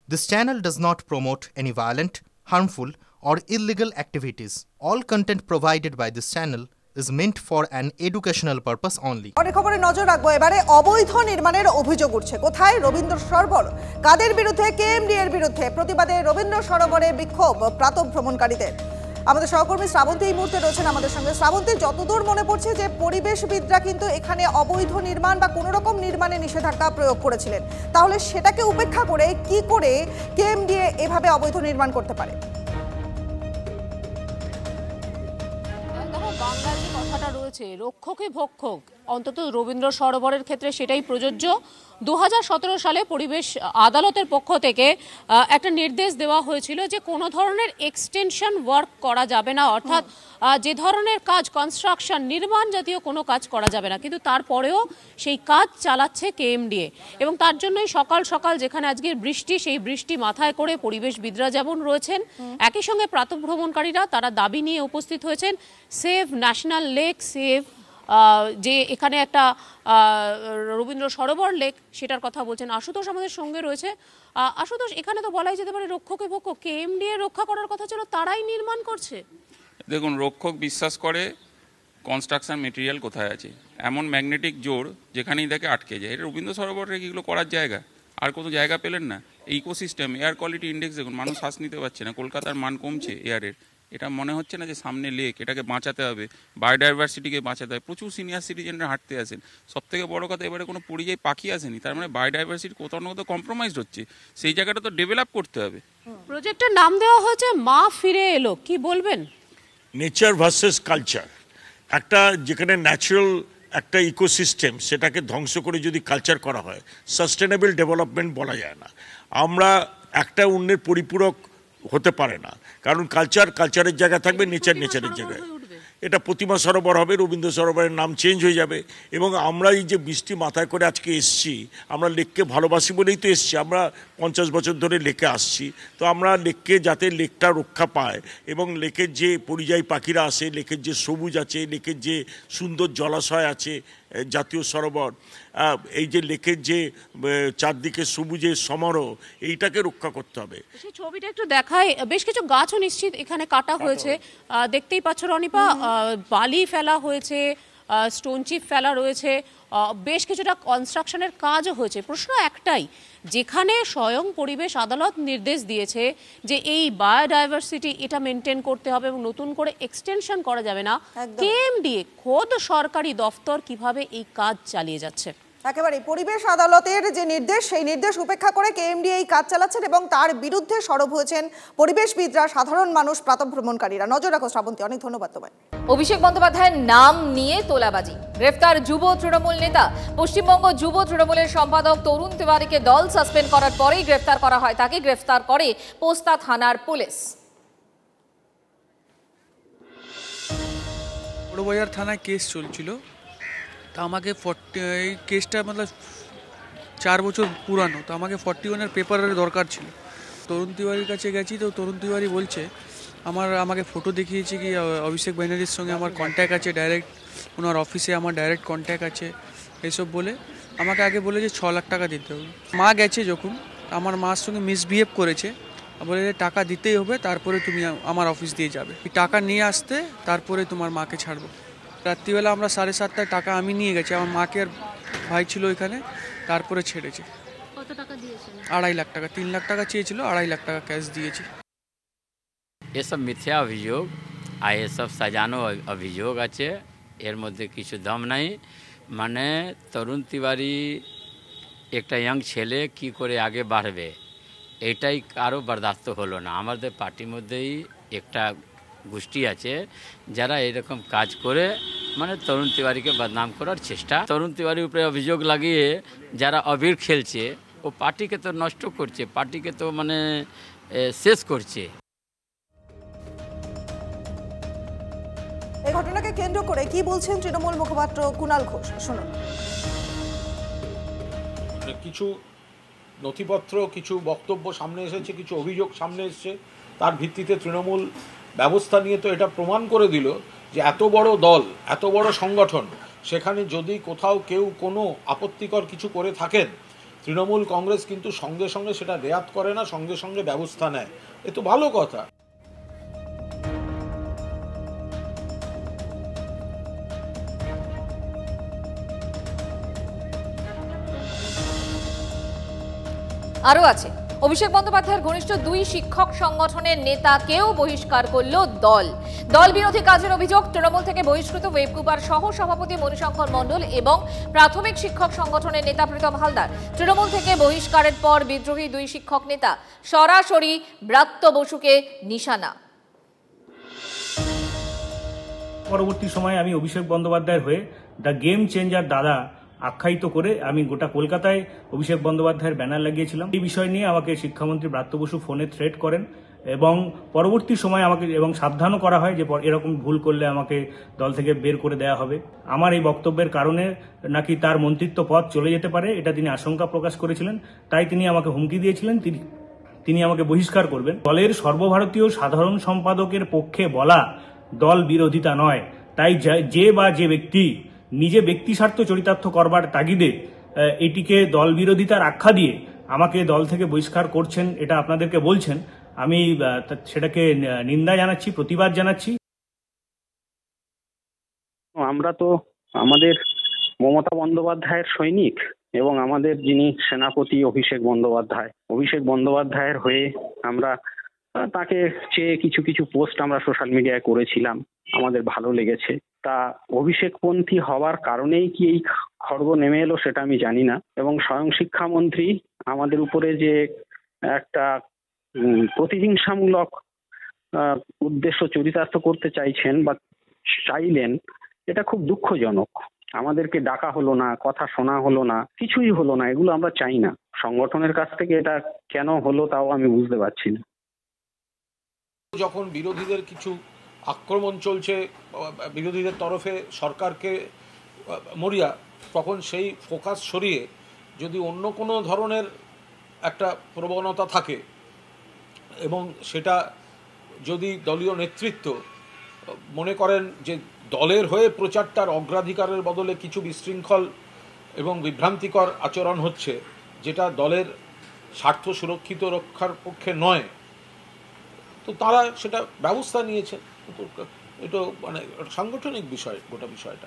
This channel does not promote any violent, harmful, or illegal activities. All content provided by this channel is meant for an educational purpose only. অনেক খবরে নজর রাখবো এবারে অবৈধ নির্মাণের অভিযোগ উঠছে। কোথায়? রবীন্দ্র সরোবর। কাদের বিরুদ্ধে? কেএমডি এর বিরুদ্ধে। প্রতিবাদে রবীন্দ্র সরোবরে বিক্ষোভ প্রাতঃভ্রমণকারীদের। আমাদের সহকর্মী শ্রাবন্তী এই মুহূর্তে রয়েছেন আমাদের সঙ্গে। শ্রাবন্তী, যতদূর মনে পড়ছে যে পরিবেশবিদরা কিন্তু এখানে অবৈধ নির্মাণ বা কোনো রকম নির্মাণে নিষেধাজ্ঞা প্রয়োগ করেছিলেন, তাহলে সেটাকে উপেক্ষা করে কি করে কেএমডি এভাবে অবৈধ নির্মাণ করতে পারে? বাংলার যে কথাটা রয়েছে রক্ষকে ভক্ষক, অন্তত রবীন্দ্র সরোবরের ক্ষেত্রে সেটাই প্রযোজ্য। 2017 সালে পরিবেশ আদালতের পক্ষ থেকে একটা নির্দেশ দেওয়া হয়েছিল যে কোনো ধরনের এক্সটেনশন ওয়ার্ক করা যাবে না, অর্থাৎ যে ধরনের কাজ কনস্ট্রাকশন নির্মাণ জাতীয় কোনো কাজ করা যাবে না, কিন্তু তারপরেও সেই কাজ চালাচ্ছে কেএমডিএ। এবং তার জন্যই সকাল সকাল যেখানে আজকের বৃষ্টি, সেই বৃষ্টি মাথায় করে পরিবেশবিদরা যেমন রয়েছেন, একই সঙ্গে প্রাতঃভ্রমণকারীরা তারা দাবি নিয়ে উপস্থিত হয়েছেন সেভ ন্যাশনাল লেক, সেভ যে এখানে একটা রবীন্দ্র সরোবর লেক, সেটার কথা বলছেন। আশুতোষ আমাদের সঙ্গে রয়েছে। আশুতোষ, এখানে তো বলাই যেতে পারে রক্ষকে ভক্ষক, কেএমডিএ রক্ষা করার কথা ছিল, তারাই নির্মাণ করছে। দেখুন, রক্ষক বিশ্বাস করে কনস্ট্রাকশন মেটেরিয়াল কোথায় আছে, এমন ম্যাগনেটিক জোর যেখানেই দেখে আটকে যায়। এটা রবীন্দ্র সরোবরে এগুলো করার জায়গা, আর কোনো জায়গা পেলেন না। ইকোসিস্টেম, এয়ার কোয়ালিটি ইন্ডেক্স দেখুন, মানুষ শ্বাস নিতে পারছে না, কলকাতার মান কমছে এয়ারের। এটা মনে হচ্ছে না যে সামনে লেক, এটাকে বাঁচাতে হবে, বায়োডাইভার্সিটিকে বাঁচাতে হবে। প্রচুর সিনিয়র সিটিজেনরা হাঁটতে আসেন। সব থেকে বড় কথা, এবারে কোনো পরিযায়ী পাখি আসেনি, তার মানে বায়োডাইভার্সিটি কোথাও না কোথাও কম্প্রোমাইজড হচ্ছে। সেই জায়গাটা তো ডেভেলপ করতে হবে। প্রজেক্টের নাম দেওয়া হয়েছে মা ফিরে এলো, কি বলবেন? নেচার ভার্সেস কালচার, একটা যেখানে ন্যাচারাল একটা ইকোসিস্টেম, সেটাকে ধ্বংস করে যদি কালচার করা হয়, সাস্টেনেবল ডেভেলপমেন্ট বলা যায় না। আমরা একটা অন্যের পরিপূরক হতে পারে না, কারণ কালচারের জায়গা থাকবে, নেচারের জায়গায়। এটা প্রতিমা সরোবর হবে, রবীন্দ্র সরোবরের নাম চেঞ্জ হয়ে যাবে। এবং আমরা এই যে বৃষ্টি মাথায় করে আজকে এসছি, আমরা লেককে ভালোবাসি বলেই তো এসছি। আমরা 50 বছর ধরে লেকে আসছি, তো আমরা লেককে যাতে লেকটা রক্ষা পায়, এবং লেকের যে পরিযায়ী পাখিরা আসে, লেকের যে সবুজ আছে, লেকের যে সুন্দর জলাশয় আছে, জাতীয় সরোবর, এই যে লেকের যে চারদিকে সবুজের সমারোহ, এইটাকে রক্ষা করতে হবে। সেই ছবিটা একটু দেখাই। বেশ কিছু গাছও নিশ্চিত এখানে কাটা হয়েছে, দেখতেই পাচ্ছ রনিপা। বালি ফেলা হয়েছে, স্টোন চিপ ফেলা রয়েছে, বেশ কিছুটা কনস্ট্রাকশনের কাজও হয়েছে। প্রশ্ন একটাই, যেখানে স্বয়ং পরিবেশ আদালত নির্দেশ দিয়েছে যে এই বায়োডাইভার্সিটি এটা মেনটেন করতে হবে এবং নতুন করে এক্সটেনশন করা যাবে না, কেএমডিএ খোদ সরকারি দফতর কিভাবে এই কাজ চালিয়ে যাচ্ছে? একেবারে পরিবেশ আদালতের যে নির্দেশ, সেই নির্দেশ উপেক্ষা করে কেএমডি এই কাজ চালাচ্ছেন এবং তার বিরুদ্ধে সরব হয়েছেন পরিবেশবিদরা, সাধারণ মানুষ, প্রাতঃভ্রমণকারীরা। নজর রাখো শ্রাবন্তী, অনেক ধন্যবাদ তোমায়। অভিষেক বন্দ্যোপাধ্যায়ের নাম নিয়ে তোলাবাজি, গ্রেফতার যুব তৃণমূল নেতা। পশ্চিমবঙ্গ যুব তৃণমূলের সম্পাদক তরুণ তিওয়ারিকে দল সাসপেন্ড করার পরেই গ্রেফতার করা হয় তাকে। গ্রেফতার করে পোস্তা থানার পুলিশ। বড়বাজার থানায় কেস চলছিল, তো আমাকে এই কেসটা মতলব 4 বছর পুরানো, তো আমাকে 41-এর পেপারের দরকার ছিল। তরুণ তিওয়ারির কাছে গেছি, তো তরুণ তিওয়ারি বলছে আমাকে ফটো দেখিয়েছে কি অভিষেক ব্যানার্জির সঙ্গে আমার কন্ট্যাক্ট আছে, ডাইরেক্ট ওনার অফিসে আমার ডাইরেক্ট কন্ট্যাক্ট আছে, এসব বলে আমাকে আগে বলে যে 6 লাখ টাকা দিতে হবে। মা গেছে যখন, আমার মার সঙ্গে মিসবিহেভ করেছে, বলে যে টাকা দিতেই হবে, তারপরে তুমি আমার অফিস দিয়ে যাবে, টাকা নিয়ে আসতে, তারপরে তোমার মাকে ছাড়বো। রাত্রিবেলা আমরা 7:30টায় টাকা আমি নিয়ে গেছি, আমার মাকে আর ভাই ছিল ওইখানে, তারপরে ছেড়েছে। কত টাকা দিয়েছেন? 2.5 লাখ টাকা। 3 লাখ টাকা চেয়েছিল, 2.5 লাখ টাকা ক্যাশ দিয়েছি। এসব মিথ্যা অভিযোগ আর এসব সাজানো অভিযোগ আছে, এর মধ্যে কিছু দম নাই। মানে তরুণ তিওয়ারি একটা ইয়াং ছেলে কি করে আগে বাড়বে, এটাই কারো বরদাস্ত হলো না। আমাদের পার্টির মধ্যেই একটা গোষ্ঠী আছে যারা এরকম কাজ করে মানে তরুণ তিওয়ারিকে বদনাম করার চেষ্টা। তরুণ তিওয়ারির উপরে অভিযোগ লাগিয়ে যারা অবির খেলছে, ও পার্টিকে তো নষ্ট করছে, পার্টিকে তো মানে শেষ করছে। এই ঘটনাকে কেন্দ্র করে কি বলছেন তৃণমূল মুখপাত্র কুণাল ঘোষ, শুনুন। কিছু নথিপত্র, কিছু বক্তব্য সামনে এসেছে, কিছু অভিযোগ সামনে এসেছে, তার ভিত্তিতে তৃণমূল ব্যবস্থা নিয়ে তো এটা প্রমাণ করে দিল যে এত বড় দল, এত বড় সংগঠন, সেখানে যদি কোথাও কেউ কোনো আপত্তিকর কিছু করে থাকেন, তৃণমূল কংগ্রেস কিন্তু সঙ্গে সঙ্গে সেটা রেয়াত করে না, সঙ্গে সঙ্গে ব্যবস্থা নেয়, এ তো ভালো কথা। আরও আছে, অভিষেক বন্দ্যোপাধ্যায়ের ঘনিষ্ঠ 2 শিক্ষক সংগঠনের নেতাকেও বহিষ্কার করল দল বিরোধী কাজের অভিযোগ। তৃণমূল থেকে বহিষ্কৃত ওয়েবকুপার সহ সভাপতি মণিশঙ্কর মণ্ডল এবং প্রাথমিক শিক্ষক সংগঠনের নেতা প্রীতম হালদার। তৃণমূল থেকে বহিষ্কারের পর বিদ্রোহী 2 শিক্ষক নেতা সরাসরি ব্রাত্য বসুকে নিশানা। পরবর্তী সময়ে আমি অভিষেক বন্দ্যোপাধ্যায়ের হয়ে দ্য গেম চেঞ্জার দাদা আখ্যায়িত করে আমি গোটা কলকাতায় অভিষেক বন্দ্যোপাধ্যায়ের ব্যানার লাগিয়েছিলাম। এই বিষয় নিয়ে আমাকে শিক্ষামন্ত্রী ব্রাত্য বসু ফোনে থ্রেট করেন এবং পরবর্তী সময় আমাকে এবং সাবধানও করা হয় যে এরকম ভুল করলে আমাকে দল থেকে বের করে দেওয়া হবে। আমার এই বক্তব্যের কারণে নাকি তার মন্ত্রিত্ব পদ চলে যেতে পারে, এটা তিনি আশঙ্কা প্রকাশ করেছিলেন। তাই তিনি আমাকে হুমকি দিয়েছিলেন তিনি আমাকে বহিষ্কার করবেন। দলের সর্বভারতীয় সাধারণ সম্পাদকের পক্ষে বলা দল বিরোধিতা নয়। তাই যে ব্যক্তি নিজে ব্যক্তি স্বার্থ চরিতার্থ করবার তাগিদে এটিকে দল বিরোধিতার আখ্যা দিয়ে আমাকে দল থেকে বহিষ্কার করছেন, এটা আপনাদেরকে বলছেন, আমি সেটাকে নিন্দা জানাচ্ছি, প্রতিবাদ জানাচ্ছি। আমরা তো আমাদের মমতা বন্দ্যোপাধ্যায়ের সৈনিক এবং আমাদের যিনি সেনাপতি অভিষেক বন্দ্যোপাধ্যায়ের হয়ে আমরা তাকে চেয়ে কিছু কিছু পোস্ট আমরা সোশ্যাল মিডিয়ায় করেছিলাম, আমাদের ভালো লেগেছে। তা অভিষেকপন্থী হওয়ার কারণেই কি এই খড়গ নেমে এলো সেটা আমি জানি না। এবং স্বয়ং শিক্ষামন্ত্রী আমাদের উপরে যে একটা প্রতিহিংসামূলক উদ্দেশ্য চরিতার্থ করতে চাইলেন, এটা খুব দুঃখজনক। আমাদেরকে ডাকা হলো না, কথা শোনা হলো না, কিছুই হলো না, এগুলো আমরা চাই না। সংগঠনের কাছ থেকে এটা কেন হলো তাও আমি বুঝতে পারছি না। যখন বিরোধীদের কিছু আক্রমণ চলছে বিরোধীদের তরফে সরকারকে মরিয়া, তখন সেই ফোকাস সরিয়ে যদি অন্য কোনো ধরনের একটা প্রবণতা থাকে এবং সেটা যদি দলীয় নেতৃত্ব মনে করেন যে দলের হয়ে প্রচারটার অগ্রাধিকারের বদলে কিছু বিশৃঙ্খল এবং বিভ্রান্তিকর আচরণ হচ্ছে, যেটা দলের স্বার্থ সুরক্ষিত রক্ষার পক্ষে নয়, তো তারা সেটা ব্যবস্থা নিয়েছে। এটা মানে সাংগঠনিক বিষয় গোটা বিষয়টা।